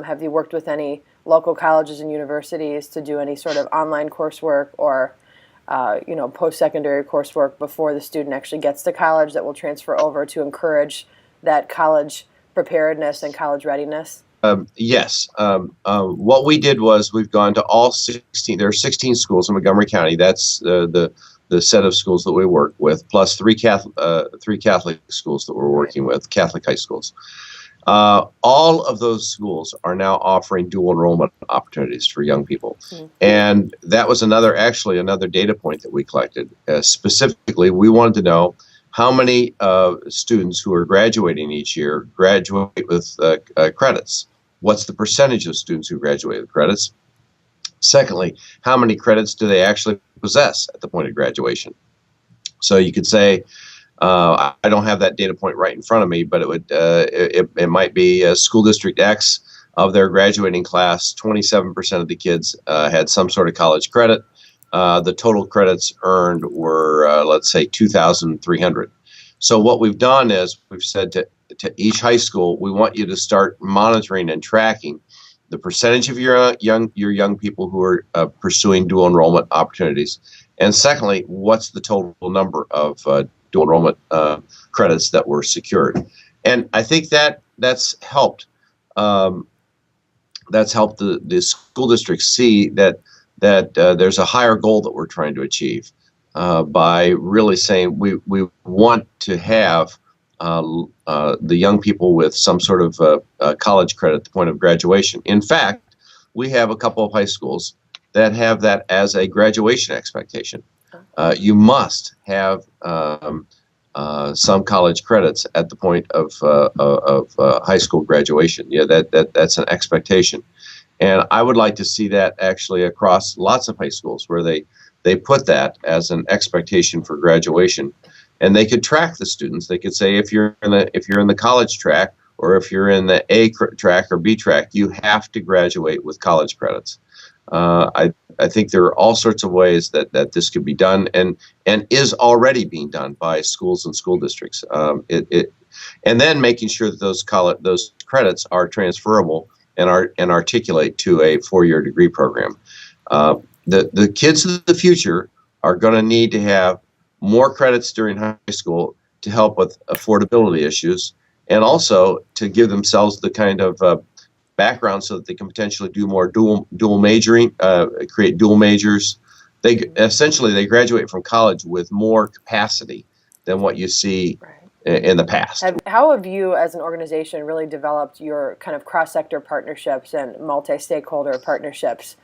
Have you worked with any local colleges and universities to do any sort of online coursework or post-secondary coursework before the student actually gets to college that will transfer over to encourage that college preparedness and college readiness? Yes. What we did was we've gone to all 16. There are 16 schools in Montgomery County. That's the set of schools that we work with, plus three Catholic schools that we're working with, Catholic high schools. All of those schools are now offering dual enrollment opportunities for young people. Mm-hmm. And that was another data point that we collected. Specifically, we wanted to know how many students who are graduating each year graduate with credits. What's the percentage of students who graduate with credits? Secondly, how many credits do they actually possess at the point of graduation? So you could say, I don't have that data point right in front of me, but it might be school district X of their graduating class. 27% of the kids had some sort of college credit. The total credits earned were, let's say, 2,300. So what we've done is we've said to each high school, we want you to start monitoring and tracking the percentage of your young people who are pursuing dual enrollment opportunities. And secondly, what's the total number of dual enrollment credits that were secured? And I think that's helped. That's helped the school districts see that there's a higher goal that we're trying to achieve by really saying we want to have the young people with some sort of college credit at the point of graduation. In fact, we have a couple of high schools that have that as a graduation expectation. You must have some college credits at the point of high school graduation. Yeah, that's an expectation. And I would like to see that actually across lots of high schools where they put that as an expectation for graduation, and they could track the students. They could say if you're in the college track or if you're in the A track or B track, you have to graduate with college credits. I think there are all sorts of ways that this could be done and is already being done by schools and school districts. And then making sure that those credits are transferable and articulate to a 4-year degree program. The kids of the future are going to need to have more credits during high school to help with affordability issues, and also to give themselves the kind of background so that they can potentially do more dual majoring, create dual majors. They graduate from college with more capacity than what you see in the past. How have you as an organization really developed your kind of cross-sector partnerships and multi-stakeholder partnerships?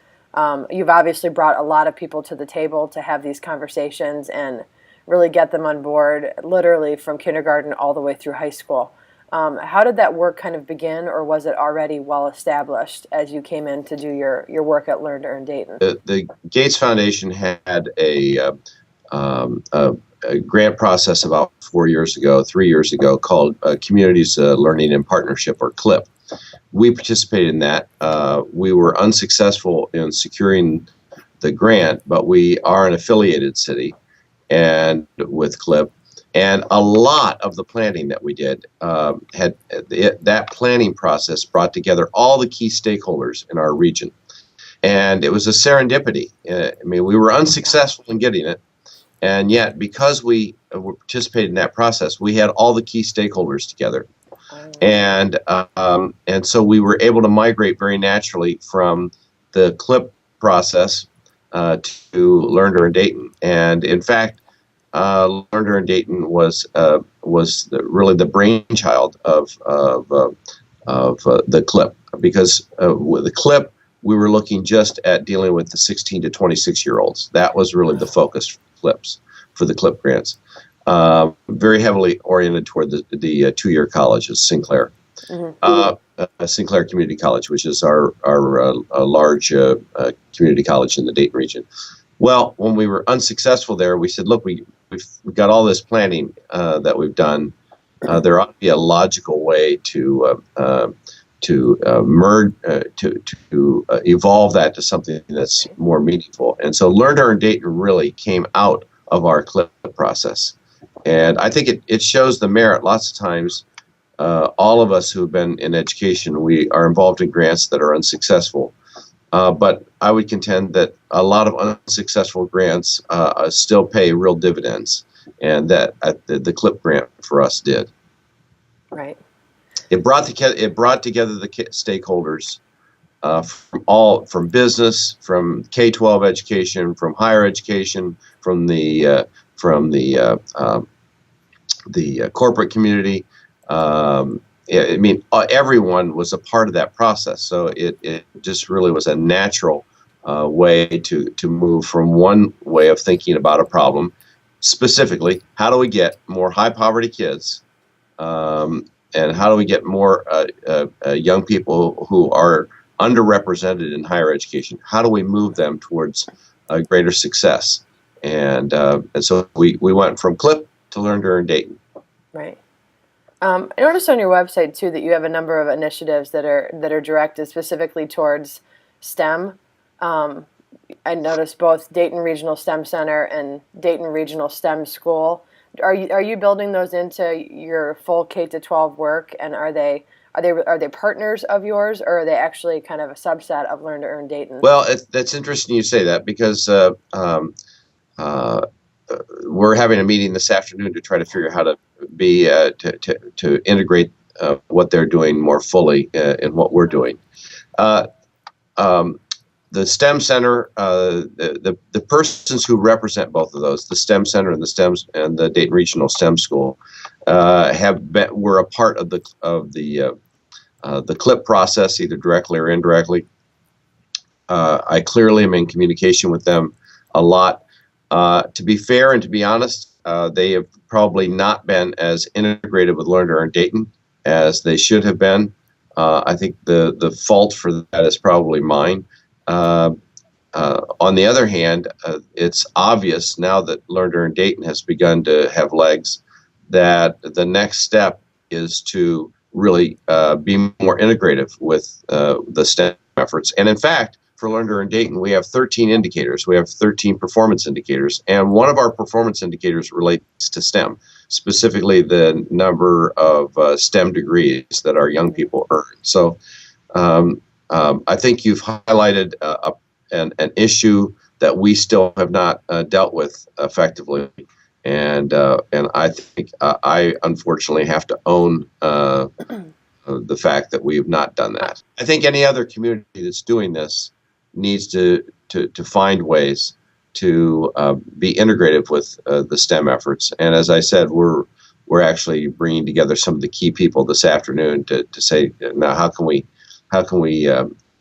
You've obviously brought a lot of people to the table to have these conversations and really get them on board, literally from kindergarten all the way through high school. How did that work kind of begin, or was it already well established as you came in to do your work at Learn to Earn Dayton? The Gates Foundation had a grant process about 3 years ago, called Communities Learning in Partnership, or CLIP. We participated in that. We were unsuccessful in securing the grant, but we are an affiliated city and with CLIP. And a lot of the planning that we did that planning process brought together all the key stakeholders in our region. And it was a serendipity. We were unsuccessful in getting it. And yet, because we participated in that process, we had all the key stakeholders together. And so we were able to migrate very naturally from the CLIP process to Learn to Earn Dayton. And in fact, Learn to Earn Dayton was really the brainchild of the CLIP, because with the CLIP we were looking just at dealing with the 16 to 26-year-olds. That was really the focus for the CLIP grants. Very heavily oriented toward the 2-year colleges, Sinclair. Mm-hmm. Sinclair Community College, which is our large community college in the Dayton region. Well, when we were unsuccessful there, we said, look, we've got all this planning that we've done. There ought to be a logical way to merge, to evolve that to something that's more meaningful. And so Learn to Earn Dayton really came out of our CLIP process. And I think it shows the merit lots of times all of us who have been in education, we are involved in grants that are unsuccessful. But I would contend that a lot of unsuccessful grants still pay real dividends, and that the CLIP grant for us did. Right. It brought together the stakeholders from business, from K-12 education, from higher education, from the corporate community. I mean, everyone was a part of that process. So it just really was a natural way to move from one way of thinking about a problem, specifically, how do we get more high poverty kids, and how do we get more young people who are underrepresented in higher education? How do we move them towards greater success? And so we went from CLIP to Learn to Earn Dayton. Right. I noticed on your website too that you have a number of initiatives that are directed specifically towards STEM. I noticed both Dayton Regional STEM Center and Dayton Regional STEM School. Are you building those into your full K-12 work? And are they partners of yours, or are they actually kind of a subset of Learn to Earn Dayton? Well, that's interesting you say that, because we're having a meeting this afternoon to try to figure out how to be to integrate what they're doing more fully in what we're doing. The STEM Center, the persons who represent both of those, the STEM Center and the Dayton Regional STEM School, were a part of the CLIP process, either directly or indirectly. I clearly am in communication with them a lot. To be fair and to be honest, they have probably not been as integrated with Learn to Earn Dayton as they should have been. I think the fault for that is probably mine. On the other hand, it's obvious now that Learn to Earn Dayton has begun to have legs that the next step is to really be more integrative with the STEM efforts. And in fact, for Learn to Earn Dayton, we have 13 indicators. We have 13 performance indicators, and one of our performance indicators relates to STEM, specifically the number of STEM degrees that our young people earn. So I think you've highlighted an issue that we still have not dealt with effectively, and I think I unfortunately have to own the fact that we have not done that. I think any other community that's doing this needs to find ways to be integrative with the STEM efforts. And as I said, we're actually bringing together some of the key people this afternoon to say, now how can we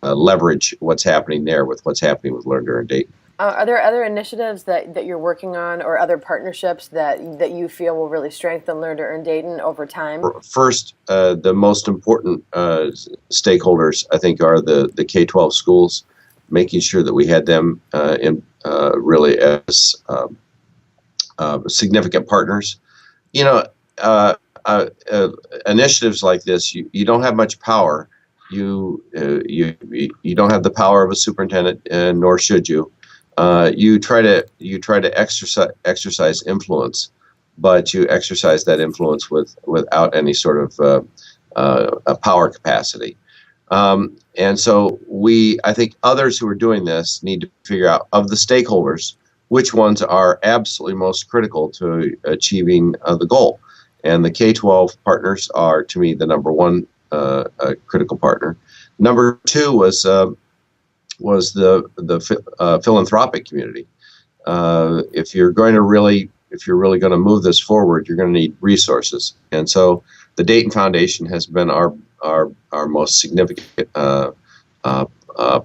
leverage what's happening there with what's happening with Learn to Earn Dayton. Are there other initiatives that you're working on, or other partnerships that you feel will really strengthen Learn to Earn Dayton over time? First, the most important stakeholders, I think, are the K-12 schools, making sure that we had them really as significant partners. You know, initiatives like this, you don't have much power. You don't have the power of a superintendent, nor should you. You try to exercise influence, but you exercise that influence without any sort of a power capacity. And so I think others who are doing this need to figure out, of the stakeholders, which ones are absolutely most critical to achieving the goal. And the K-12 partners are, to me, the number one critical partner. Number two was the philanthropic community. If you're really going to move this forward, you're going to need resources. And so the Dayton Foundation has been our most significant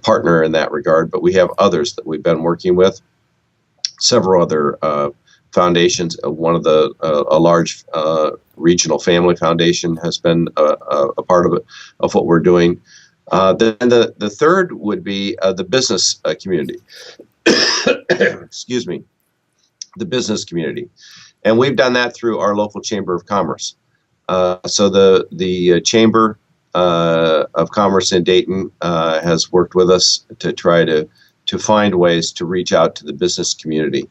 partner in that regard, but we have others that we've been working with. Several other foundations. One of a large regional family foundation has been a part of what we're doing. Then the third would be the business community. Excuse me, the business community, and we've done that through our local Chamber of Commerce. So the Chamber of Commerce in Dayton has worked with us to try to find ways to reach out to the business community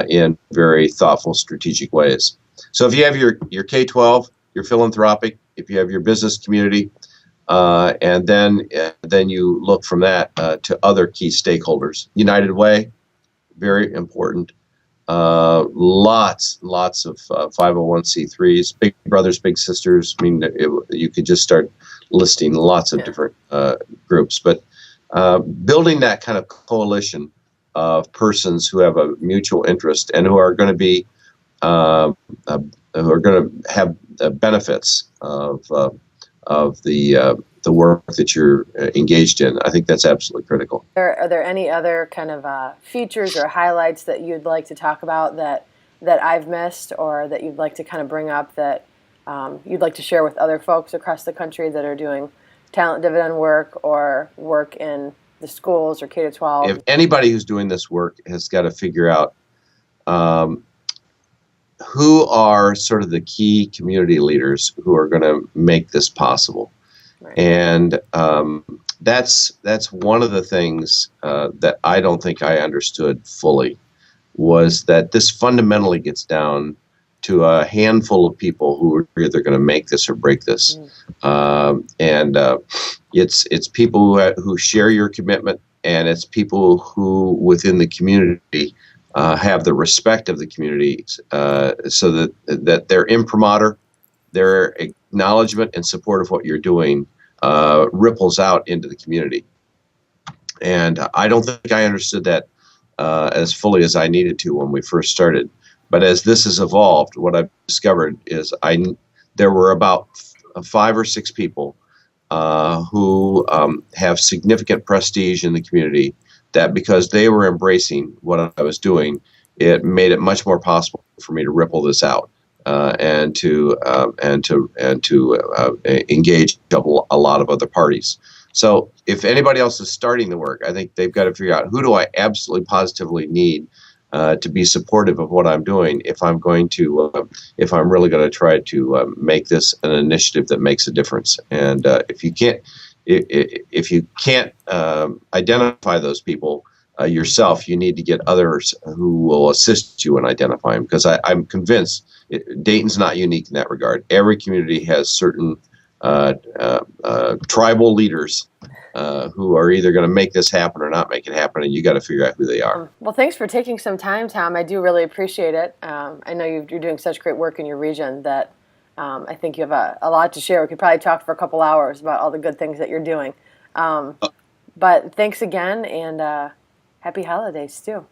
in very thoughtful, strategic ways. So if you have your K-12, your philanthropic, if you have your business community, and then you look from that to other key stakeholders. United Way, very important. Lots of 501c3s, big brothers, big sisters. I mean, you could just start listing lots of different groups. But building that kind of coalition of persons who have a mutual interest and who are going to be who are going to have the benefits of the work that you're engaged in. I think that's absolutely critical. Are there any other kind of features or highlights that you'd like to talk about that I've missed, or that you'd like to kind of bring up that you'd like to share with other folks across the country that are doing talent dividend work or work in the schools or K-12? If anybody who's doing this work has got to figure out who are sort of the key community leaders who are going to make this possible. Right. And that's one of the things that I don't think I understood fully, was that this fundamentally gets down to a handful of people who are either going to make this or break this. It's people who share your commitment, and it's people who within the community have the respect of the community, so that their imprimatur, their acknowledgement and support of what you're doing ripples out into the community. And I don't think I understood that as fully as I needed to when we first started. But as this has evolved, what I've discovered is there were about 5 or 6 people who have significant prestige in the community, that because they were embracing what I was doing, it made it much more possible for me to ripple this out and to engage a lot of other parties. So if anybody else is starting the work, I think they've got to figure out, who do I absolutely positively need to be supportive of what I'm doing if I'm going to if I'm really going to try to make this an initiative that makes a difference. And if you can't identify those people yourself, you need to get others who will assist you in identifying them, because I'm convinced Dayton's not unique in that regard. Every community has certain tribal leaders who are either going to make this happen or not make it happen, and you got to figure out who they are. Well, thanks for taking some time, Tom. I do really appreciate it. I know you're doing such great work in your region that I think you have a lot to share. We could probably talk for a couple hours about all the good things that you're doing. But thanks again, and happy holidays too.